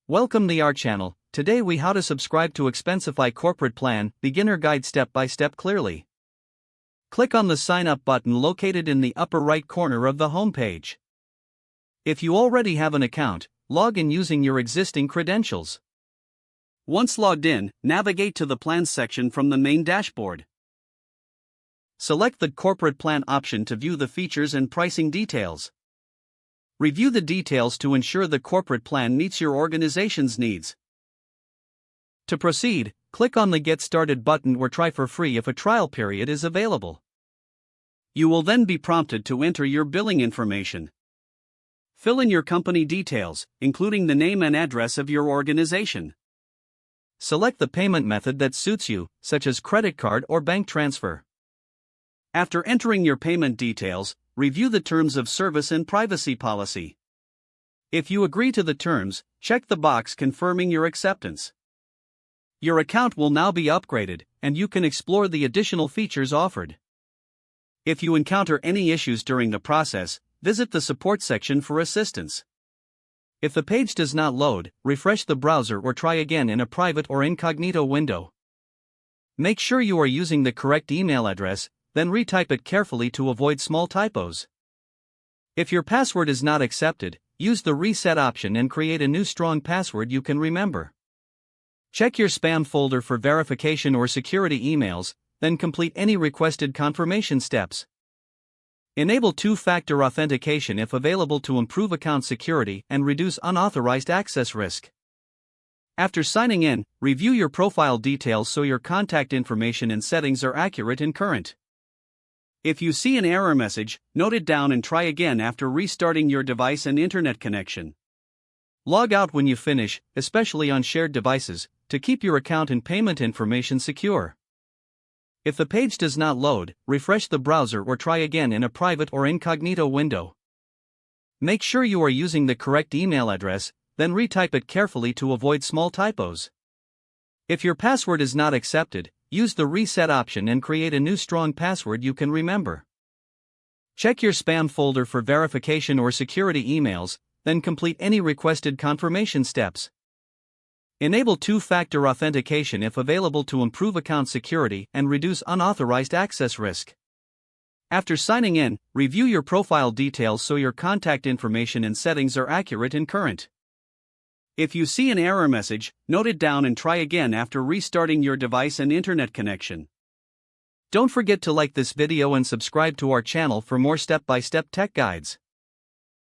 Welcome to our channel. Today we how to subscribe to Expensify corporate plan, beginner guide step by step clearly. Click on the sign up button located in the upper right corner of the home page. If you already have an account, log in using your existing credentials. Once logged in, navigate to the plans section from the main dashboard. Select the corporate plan option to view the features and pricing details. Review the details to ensure the corporate plan meets your organization's needs. To proceed, click on the Get Started button or try for free if a trial period is available. You will then be prompted to enter your billing information. Fill in your company details, including the name and address of your organization. Select the payment method that suits you, such as credit card or bank transfer. After entering your payment details, review the terms of service and privacy policy. If you agree to the terms, check the box confirming your acceptance. Your account will now be upgraded, and you can explore the additional features offered. If you encounter any issues during the process, visit the support section for assistance. If the page does not load, refresh the browser or try again in a private or incognito window. Make sure you are using the correct email address, then retype it carefully to avoid small typos. If your password is not accepted, use the reset option and create a new strong password you can remember. Check your spam folder for verification or security emails, then complete any requested confirmation steps. Enable two-factor authentication if available to improve account security and reduce unauthorized access risk. After signing in, review your profile details so your contact information and settings are accurate and current. If you see an error message, note it down and try again after restarting your device and internet connection. Log out when you finish, especially on shared devices, to keep your account and payment information secure. If the page does not load, refresh the browser or try again in a private or incognito window. Make sure you are using the correct email address, then retype it carefully to avoid small typos. If your password is not accepted, use the reset option and create a new strong password you can remember. Check your spam folder for verification or security emails, then complete any requested confirmation steps. Enable two-factor authentication if available to improve account security and reduce unauthorized access risk. After signing in, review your profile details so your contact information and settings are accurate and current. If you see an error message, note it down and try again after restarting your device and internet connection. Don't forget to like this video and subscribe to our channel for more step-by-step tech guides.